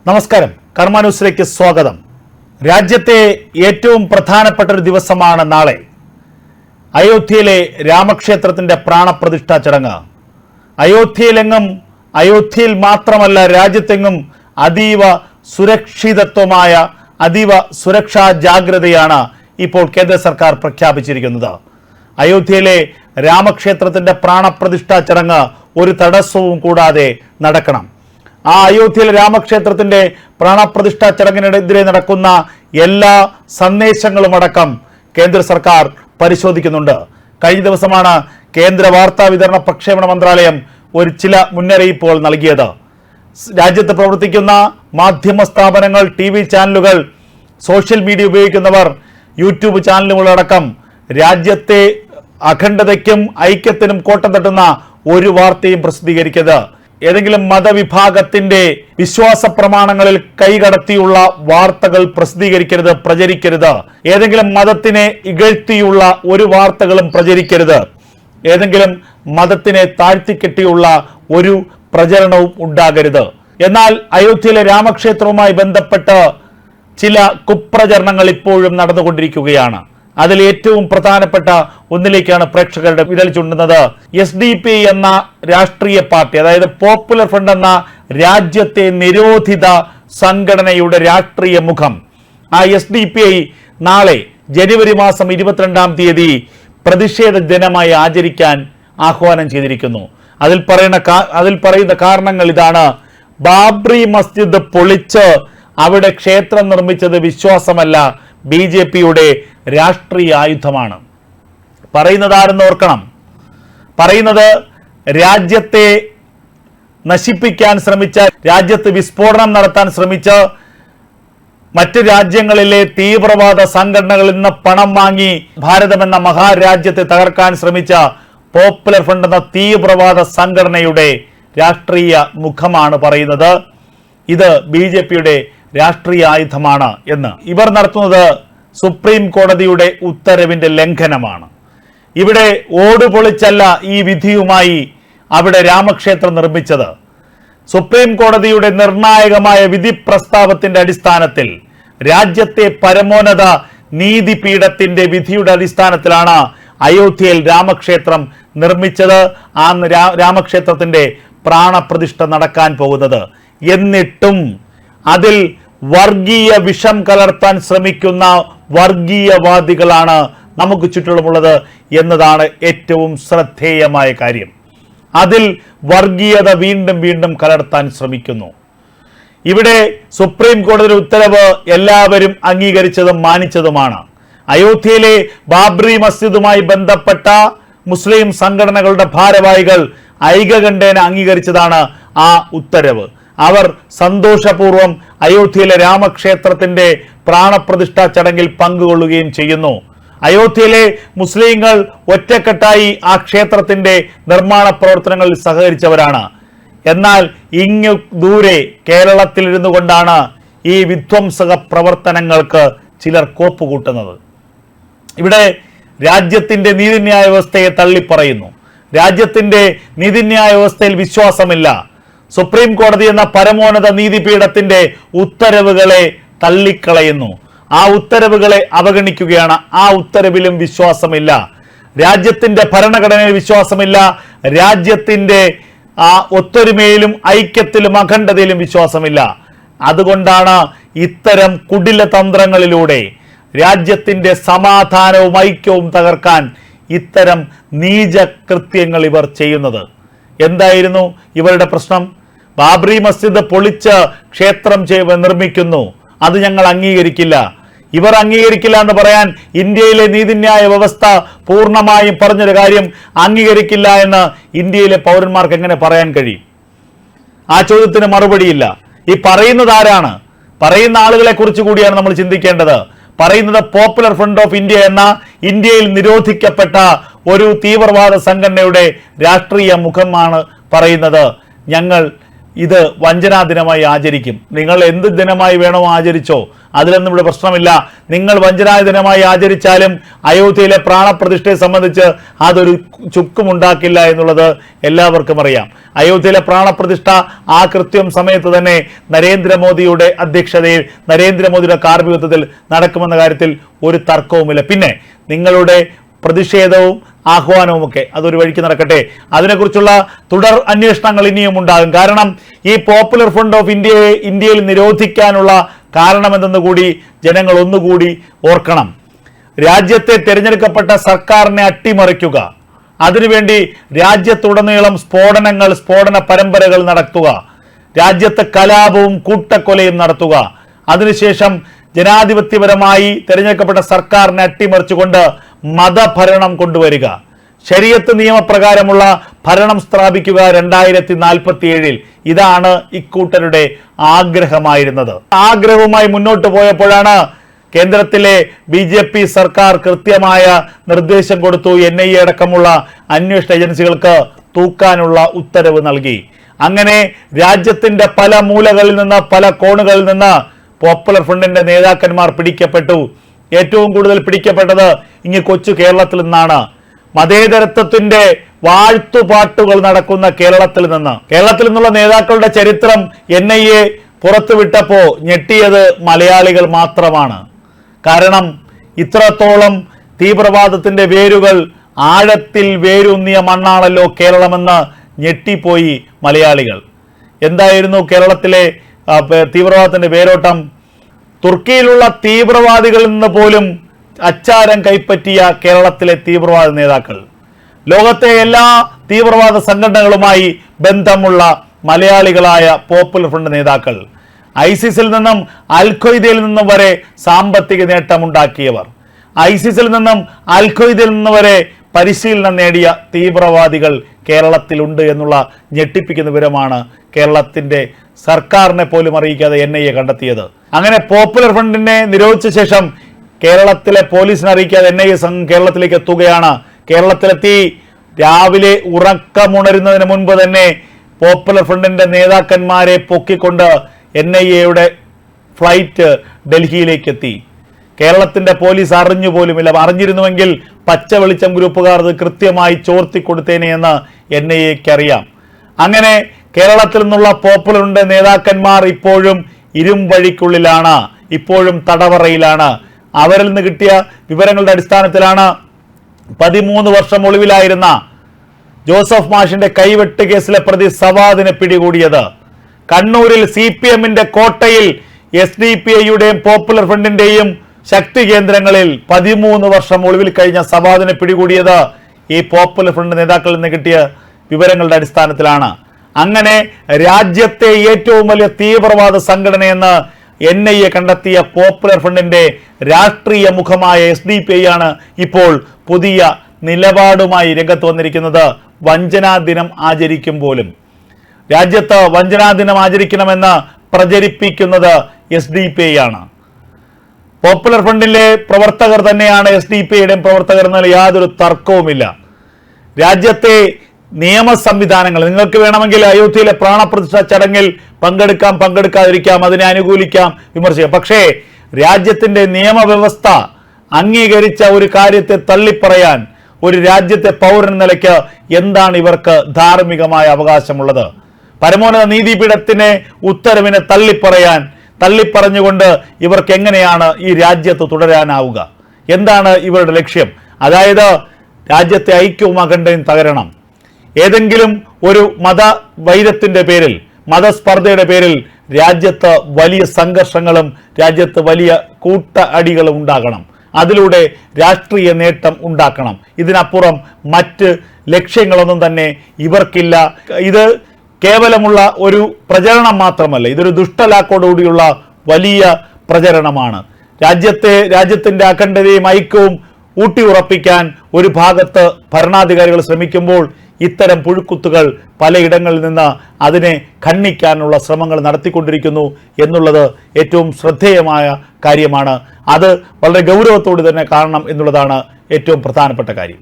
നമസ്കാരം, കർമ്മ ന്യൂസിലേക്ക് സ്വാഗതം. രാജ്യത്തെ ഏറ്റവും പ്രധാനപ്പെട്ട ഒരു ദിവസമാണ് നാളെ. അയോധ്യയിലെ രാമക്ഷേത്രത്തിന്റെ പ്രാണപ്രതിഷ്ഠാ ചടങ്ങ്. അയോധ്യയിൽ മാത്രമല്ല, രാജ്യത്തെങ്ങും അതീവ സുരക്ഷിതത്വമായ അതീവ സുരക്ഷാ ജാഗ്രതയാണ് ഇപ്പോൾ കേന്ദ്ര സർക്കാർ പ്രഖ്യാപിച്ചിരിക്കുന്നത്. അയോധ്യയിലെ രാമക്ഷേത്രത്തിന്റെ പ്രാണപ്രതിഷ്ഠാ ചടങ്ങ് ഒരു തടസ്സവും കൂടാതെ നടക്കണം. ആ അയോധ്യയിലെ രാമക്ഷേത്രത്തിന്റെ പ്രാണപ്രതിഷ്ഠാ ചടങ്ങിനെതിരെ നടക്കുന്ന എല്ലാ സന്ദേശങ്ങളും അടക്കം കേന്ദ്ര സർക്കാർ പരിശോധിക്കുന്നുണ്ട്. കഴിഞ്ഞ ദിവസമാണ് കേന്ദ്ര വാർത്താ വിതരണ പ്രക്ഷേപണ മന്ത്രാലയം ചില മുന്നറിയിപ്പുകൾ നൽകിയത്. രാജ്യത്ത് പ്രവർത്തിക്കുന്ന മാധ്യമ സ്ഥാപനങ്ങൾ, TV ചാനലുകൾ, സോഷ്യൽ മീഡിയ ഉപയോഗിക്കുന്നവർ, യൂട്യൂബ് ചാനലുകളടക്കം രാജ്യത്തെ അഖണ്ഡതയ്ക്കും ഐക്യത്തിനും കോട്ടം തട്ടുന്ന ഒരു വാർത്തയും പ്രസിദ്ധീകരിക്കരുത്. ഏതെങ്കിലും മതവിഭാഗത്തിന്റെ വിശ്വാസ പ്രമാണങ്ങളിൽ കൈകടത്തിയുള്ള വാർത്തകൾ പ്രസിദ്ധീകരിക്കരുത്, പ്രചരിക്കരുത്. ഏതെങ്കിലും മതത്തിനെ ഇകഴ്ത്തിയുള്ള ഒരു വാർത്തകളും പ്രചരിക്കരുത്. ഏതെങ്കിലും മതത്തിനെ താഴ്ത്തിക്കെട്ടിയുള്ള ഒരു പ്രചരണവും ഉണ്ടാകരുത്. എന്നാൽ അയോധ്യയിലെ രാമക്ഷേത്രവുമായി ബന്ധപ്പെട്ട് ചില കുപ്രചരണങ്ങൾ ഇപ്പോഴും നടന്നുകൊണ്ടിരിക്കുകയാണ്. അതിൽ ഏറ്റവും പ്രധാനപ്പെട്ട ഒന്നിലേക്കാണ് പ്രേക്ഷകരുടെ വിരൽ ചൂണ്ടുന്നത്. SDP എന്ന രാഷ്ട്രീയ പാർട്ടി, അതായത് പോപ്പുലർ ഫ്രണ്ട് എന്ന രാജ്യത്തെ നിരോധിത സംഘടനയുടെ രാഷ്ട്രീയ മുഖം, ആ SDP നാളെ ജനുവരി മാസം 22-ാം തീയതി പ്രതിഷേധ ദിനമായി ആചരിക്കാൻ ആഹ്വാനം ചെയ്തിരിക്കുന്നു. അതിൽ പറയുന്ന കാരണങ്ങൾ ഇതാണ്. ബാബ്രി മസ്ജിദ് പൊളിച്ച് അവിടെ ക്ഷേത്രം നിർമ്മിച്ചത് വിശ്വാസമല്ല, BJPയുടെ രാഷ്ട്രീയ ആയുധമാണ്. പറയുന്നത് ആരെന്ന് ഓർക്കണം. പറയുന്നത് രാജ്യത്തെ നശിപ്പിക്കാൻ ശ്രമിച്ച, രാജ്യത്ത് വിസ്ഫോടനം നടത്താൻ ശ്രമിച്ച, മറ്റ് രാജ്യങ്ങളിലെ തീവ്രവാദ സംഘടനകളിൽ നിന്ന് പണം വാങ്ങി ഭാരതമെന്ന മഹാരാജ്യത്തെ തകർക്കാൻ ശ്രമിച്ച പോപ്പുലർ ഫ്രണ്ട് എന്ന തീവ്രവാദ സംഘടനയുടെ രാഷ്ട്രീയ മുഖമാണ് പറയുന്നത്. ഇത് BJPയുടെ രാഷ്ട്രീയ ആയുധമാണ് എന്ന്. ഇവർ നടത്തുന്നത് സുപ്രീം കോടതിയുടെ ഉത്തരവിന്റെ ലംഘനമാണ്. ഇവിടെ ഓടുപൊളിച്ചല്ല ഈ വിധിയുമായി അവിടെ രാമക്ഷേത്രം നിർമ്മിച്ചത്. സുപ്രീം കോടതിയുടെ നിർണായകമായ വിധി പ്രസ്താവത്തിന്റെ അടിസ്ഥാനത്തിൽ, രാജ്യത്തെ പരമോന്നത നീതിപീഠത്തിന്റെ വിധിയുടെ അടിസ്ഥാനത്തിലാണ് അയോധ്യയിൽ രാമക്ഷേത്രം നിർമ്മിച്ചത്. ആ രാമക്ഷേത്രത്തിന്റെ പ്രാണപ്രതിഷ്ഠ നടക്കാൻ പോകുന്നത്. എന്നിട്ടും അതിൽ വർഗീയ വിഷം കലർത്താൻ ശ്രമിക്കുന്ന വർഗീയവാദികളാണ് നമുക്ക് ചുറ്റിലുമുള്ളത് എന്നതാണ് ഏറ്റവും ശ്രദ്ധേയമായ കാര്യം. അതിൽ വർഗീയത വീണ്ടും വീണ്ടും കലർത്താൻ ശ്രമിക്കുന്നു. ഇവിടെ സുപ്രീം കോടതിയുടെ ഉത്തരവ് എല്ലാവരും അംഗീകരിച്ചതും മാനിച്ചതുമാണ്. അയോധ്യയിലെ ബാബ്രി മസ്ജിദുമായി ബന്ധപ്പെട്ട മുസ്ലിം സംഘടനകളുടെ ഭാരവാഹികൾ ഐകകണ്ഠേന അംഗീകരിച്ചതാണ് ആ ഉത്തരവ്. അവർ സന്തോഷപൂർവ്വം അയോധ്യയിലെ രാമക്ഷേത്രത്തിന്റെ പ്രാണപ്രതിഷ്ഠാ ചടങ്ങിൽ പങ്കുകൊള്ളുകയും ചെയ്യുന്നു. അയോധ്യയിലെ മുസ്ലിങ്ങൾ ഒറ്റക്കെട്ടായി ആ ക്ഷേത്രത്തിന്റെ നിർമ്മാണ പ്രവർത്തനങ്ങളിൽ സഹകരിച്ചവരാണ്. എന്നാൽ ഇങ്ങു ദൂരെ കേരളത്തിലിരുന്നു കൊണ്ടാണ് ഈ വിധ്വംസക പ്രവർത്തനങ്ങൾക്ക് ചിലർ കോപ്പുകൂട്ടുന്നത്. ഇവിടെ രാജ്യത്തിന്റെ നീതിന്യായ വ്യവസ്ഥയെ തള്ളിപ്പറയുന്നു. രാജ്യത്തിന്റെ നീതിന്യായ വ്യവസ്ഥയിൽ വിശ്വാസമില്ല. സുപ്രീം കോടതി എന്ന പരമോന്നത നീതിപീഠത്തിന്റെ ഉത്തരവുകളെ തള്ളിക്കളയുന്നു. ആ ഉത്തരവുകളെ അവഗണിക്കുകയാണ്. ആ ഉത്തരവിലും വിശ്വാസമില്ല. രാജ്യത്തിന്റെ ഭരണഘടനയിൽ വിശ്വാസമില്ല. രാജ്യത്തിന്റെ ആ ഒത്തൊരുമയിലും ഐക്യത്തിലും അഖണ്ഡതയിലും വിശ്വാസമില്ല. അതുകൊണ്ടാണ് ഇത്തരം കുടില തന്ത്രങ്ങളിലൂടെ രാജ്യത്തിന്റെ സമാധാനവും ഐക്യവും തകർക്കാൻ ഇത്തരം നീചകൃത്യങ്ങൾ ഇവർ ചെയ്യുന്നത്. എന്തായിരുന്നു ഇവരുടെ പ്രശ്നം? ബാബ്രി മസ്ജിദ് പൊളിച്ച് ക്ഷേത്രം നിർമ്മിക്കുന്നു, അത് ഞങ്ങൾ അംഗീകരിക്കില്ല. ഇവർ അംഗീകരിക്കില്ല എന്ന് പറയാൻ ഇന്ത്യയിലെ നീതിന്യായ വ്യവസ്ഥ പൂർണ്ണമായും പറഞ്ഞൊരു കാര്യം അംഗീകരിക്കില്ല എന്ന് ഇന്ത്യയിലെ പൗരന്മാർക്ക് എങ്ങനെ പറയാൻ കഴിയും? ആ ചോദ്യത്തിന് മറുപടിയില്ല. ഈ പറയുന്നത് ആരാണ്? പറയുന്ന ആളുകളെ കുറിച്ച് കൂടിയാണ് നമ്മൾ ചിന്തിക്കേണ്ടത്. പറയുന്നത് പോപ്പുലർ ഫ്രണ്ട് ഓഫ് ഇന്ത്യ എന്ന ഇന്ത്യയിൽ നിരോധിക്കപ്പെട്ട ഒരു തീവ്രവാദ സംഘടനയുടെ രാഷ്ട്രീയ മുഖമാണ് പറയുന്നത്. ഞങ്ങൾ ഇത് വഞ്ചനാ ദിനമായി ആചരിക്കും. നിങ്ങൾ എന്ത് ദിനമായി വേണോ ആചരിച്ചോ, അതിലൊന്നും ഇവിടെ പ്രശ്നമില്ല. നിങ്ങൾ വഞ്ചനാ ദിനമായി ആചരിച്ചാലും അയോധ്യയിലെ പ്രാണപ്രതിഷ്ഠയെ സംബന്ധിച്ച് അതൊരു ചുക്കുമുണ്ടാക്കില്ല എന്നുള്ളത് എല്ലാവർക്കും അറിയാം. അയോധ്യയിലെ പ്രാണപ്രതിഷ്ഠ ആ കൃത്യം സമയത്ത് തന്നെ നരേന്ദ്രമോദിയുടെ അധ്യക്ഷതയിൽ, നരേന്ദ്രമോദിയുടെ കാർമ്മികത്വത്തിൽ നടക്കുമെന്ന കാര്യത്തിൽ ഒരു തർക്കവുമില്ല. പിന്നെ നിങ്ങളുടെ പ്രതിഷേധവും ആഹ്വാനവുമൊക്കെ അതൊരു വഴിക്ക് നടക്കട്ടെ. അതിനെക്കുറിച്ചുള്ള തുടർ അന്വേഷണങ്ങൾ ഇനിയും ഉണ്ടാകും. കാരണം ഈ പോപ്പുലർ ഫ്രണ്ട് ഓഫ് ഇന്ത്യയിൽ നിരോധിക്കാനുള്ള കാരണമെന്തെന്ന് കൂടി ജനങ്ങൾ ഒന്നുകൂടി ഓർക്കണം. രാജ്യത്തെ തിരഞ്ഞെടുക്കപ്പെട്ട സർക്കാരിനെ അട്ടിമറിക്കുക, അതിനുവേണ്ടി രാജ്യത്തുടനീളം സ്ഫോടന പരമ്പരകൾ നടത്തുക, രാജ്യത്തെ കലാപവും കൂട്ടക്കൊലയും നടത്തുക, അതിനുശേഷം ജനാധിപത്യപരമായി തിരഞ്ഞെടുക്കപ്പെട്ട സർക്കാരിനെ അട്ടിമറിച്ചുകൊണ്ട് മതഭരണം കൊണ്ടുവരിക, ശരീഅത്ത് നിയമപ്രകാരമുള്ള ഭരണം സ്ഥാപിക്കുക 2047. ഇതാണ് ഇക്കൂട്ടരുടെ ആഗ്രഹമായിരുന്നത്. ആഗ്രഹവുമായി മുന്നോട്ട് പോയപ്പോഴാണ് കേന്ദ്രത്തിലെ BJP സർക്കാർ കൃത്യമായ നിർദ്ദേശം കൊടുത്തു. NIA അടക്കമുള്ള അന്വേഷണ ഏജൻസികൾക്ക് തൂക്കാനുള്ള ഉത്തരവ് നൽകി. അങ്ങനെ രാജ്യത്തിന്റെ പല മൂലകളിൽ നിന്ന്, പല കോണുകളിൽ നിന്ന് പോപ്പുലർ ഫ്രണ്ടിന്റെ നേതാക്കന്മാർ പിടിക്കപ്പെട്ടു. ഏറ്റവും കൂടുതൽ പിടിക്കപ്പെട്ടത് ഇങ്ങ് കൊച്ചു കേരളത്തിൽ നിന്നാണ്. മതേതരത്വത്തിന്റെ വാഴ്ത്തുപാട്ടുകൾ നടക്കുന്ന കേരളത്തിൽ നിന്നുള്ള നേതാക്കളുടെ ചരിത്രം NIA പുറത്തുവിട്ടപ്പോ ഞെട്ടിയത് മലയാളികൾ മാത്രമാണ്. കാരണം ഇത്രത്തോളം തീവ്രവാദത്തിന്റെ വേരുകൾ ആഴത്തിൽ വേരൂന്നിയ മണ്ണാണല്ലോ കേരളമെന്ന് ഞെട്ടിപ്പോയി മലയാളികൾ. എന്തായിരുന്നു കേരളത്തിലെ തീവ്രവാദത്തിന്റെ വേരോട്ടം? തുർക്കിയിലുള്ള തീവ്രവാദികളിൽ നിന്ന് പോലും അച്ചാരം കൈപ്പറ്റിയ കേരളത്തിലെ തീവ്രവാദ നേതാക്കൾ, ലോകത്തെ എല്ലാ തീവ്രവാദ സംഘടനകളുമായി ബന്ധമുള്ള മലയാളികളായ പോപ്പുലർ ഫ്രണ്ട് നേതാക്കൾ, ISISിൽ നിന്നും അൽ-ഖ്വയ്ദയിൽ നിന്നും വരെ സാമ്പത്തിക നേട്ടമുണ്ടാക്കിയവർ, ISISിൽ നിന്നും അൽ-ഖ്വയ്ദയിൽ നിന്ന് വരെ പരിശീലനം നേടിയ തീവ്രവാദികൾ കേരളത്തിലുണ്ട് എന്നുള്ള ഞെട്ടിപ്പിക്കുന്ന വിവരമാണ് കേരളത്തിന്റെ സർക്കാരിനെ പോലും അറിയിക്കാതെ NIA കണ്ടെത്തിയത്. അങ്ങനെ പോപ്പുലർ ഫ്രണ്ടിനെ നിരോധിച്ച ശേഷം കേരളത്തിലെ പോലീസിനെ അറിയിക്കാതെ NIA സംഘം കേരളത്തിലേക്ക് എത്തുകയാണ്. കേരളത്തിലെത്തി രാവിലെ ഉറക്കമുണരുന്നതിന് മുൻപ് തന്നെ പോപ്പുലർ ഫ്രണ്ടിന്റെ നേതാക്കന്മാരെ പൊക്കിക്കൊണ്ട് NIAയുടെ ഫ്ലൈറ്റ് ഡൽഹിയിലേക്ക് എത്തി. കേരളത്തിന്റെ പോലീസ് അറിഞ്ഞു പോലുമില്ല. അറിഞ്ഞിരുന്നുവെങ്കിൽ പച്ച വെളിച്ചം ഗ്രൂപ്പുകാർ അത് കൃത്യമായി ചോർത്തി കൊടുത്തേനെ എന്ന് NIAക്ക് അറിയാം. അങ്ങനെ കേരളത്തിൽ നിന്നുള്ള പോപ്പുലറിന്റെ നേതാക്കന്മാർ ഇപ്പോഴും ഇരുമ്പഴിക്കുള്ളിലാണ്, ഇപ്പോഴും തടവറയിലാണ്. അവരിൽ നിന്ന് കിട്ടിയ വിവരങ്ങളുടെ അടിസ്ഥാനത്തിലാണ് 13 വർഷം ഒളിവിലായിരുന്ന ജോസഫ് മാഷിന്റെ കൈവെട്ട് കേസിലെ പ്രതി സവാദിനെ പിടികൂടിയത്. കണ്ണൂരിൽ CPMന്റെ കോട്ടയിൽ SDPIയുടെയും പോപ്പുലർ ഫ്രണ്ടിന്റെയും ശക്തി കേന്ദ്രങ്ങളിൽ 13 വർഷം ഒളിവിൽ കഴിഞ്ഞ സവാദിനെ പിടികൂടിയത് ഈ പോപ്പുലർ ഫ്രണ്ട് നേതാക്കളിൽ നിന്ന് കിട്ടിയ വിവരങ്ങളുടെ അടിസ്ഥാനത്തിലാണ്. അങ്ങനെ രാജ്യത്തെ ഏറ്റവും വലിയ തീവ്രവാദ സംഘടനയെന്ന് NIA കണ്ടെത്തിയ പോപ്പുലർ ഫ്രണ്ടിന്റെ രാഷ്ട്രീയ മുഖമായ SDPI ആണ് ഇപ്പോൾ പുതിയ നിലപാടുമായി രംഗത്ത് വന്നിരിക്കുന്നത്. വഞ്ചനാ ദിനം ആചരിക്കും പോലും രാജ്യത്ത് വഞ്ചനാ ദിനം ആചരിക്കണമെന്ന് പ്രചരിപ്പിക്കുന്നത് SDPI ആണ്. പോപ്പുലർ ഫ്രണ്ടിലെ പ്രവർത്തകർ തന്നെയാണ് SDPIയുടെയും പ്രവർത്തകർ എന്നാൽ യാതൊരു തർക്കവുമില്ല. രാജ്യത്തെ നിയമ സംവിധാനങ്ങൾ, നിങ്ങൾക്ക് വേണമെങ്കിൽ അയോധ്യയിലെ പ്രാണപ്രതിഷ്ഠ ചടങ്ങിൽ പങ്കെടുക്കാതിരിക്കാം, അതിനെ അനുകൂലിക്കാം, വിമർശിക്കാം. പക്ഷേ രാജ്യത്തിന്റെ നിയമവ്യവസ്ഥ അംഗീകരിച്ച ഒരു കാര്യത്തെ തള്ളിപ്പറയാൻ ഒരു രാജ്യത്തെ പൗരൻ നിലയ്ക്ക് എന്താണ് ഇവർക്ക് ധാർമ്മികമായ അവകാശമുള്ളത്? പരമോന്നത നീതിപീഠത്തിനെ ഉത്തരവിനെ തള്ളിപ്പറഞ്ഞുകൊണ്ട് ഇവർക്ക് എങ്ങനെയാണ് ഈ രാജ്യത്ത് തുടരാനാവുക? എന്താണ് ഇവരുടെ ലക്ഷ്യം? അതായത് രാജ്യത്തെ ഐക്യവും അഖണ്ഡതയും തകരണം. ഏതെങ്കിലും ഒരു മതവൈരത്തിന്റെ പേരിൽ, മതസ്പർദ്ധയുടെ പേരിൽ രാജ്യത്ത് വലിയ സംഘർഷങ്ങളും രാജ്യത്ത് വലിയ കൂട്ട അടികളും ഉണ്ടാകണം. അതിലൂടെ രാഷ്ട്രീയ നേട്ടം ഉണ്ടാക്കണം. ഇതിനപ്പുറം മറ്റ് ലക്ഷ്യങ്ങളൊന്നും തന്നെ ഇവർക്കില്ല. ഇത് കേവലമുള്ള ഒരു പ്രചരണം മാത്രമല്ല, ഇതൊരു ദുഷ്ടലാക്കോടുകൂടിയുള്ള വലിയ പ്രചരണമാണ്. രാജ്യത്തിന്റെ അഖണ്ഡതയും ഐക്യവും ഊട്ടിയുറപ്പിക്കാൻ ഒരു ഭാഗത്ത് ഭരണാധികാരികൾ ശ്രമിക്കുമ്പോൾ ഇത്തരം പുഴുക്കുത്തുകൾ പലയിടങ്ങളിൽ നിന്ന് അതിനെ ഖണ്ഡിക്കാനുള്ള ശ്രമങ്ങൾ നടത്തിക്കൊണ്ടിരിക്കുന്നു എന്നുള്ളത് ഏറ്റവും ശ്രദ്ധേയമായ കാര്യമാണ്. അത് വളരെ ഗൗരവത്തോടെ തന്നെ കാണണം എന്നുള്ളതാണ് ഏറ്റവും പ്രധാനപ്പെട്ട കാര്യം.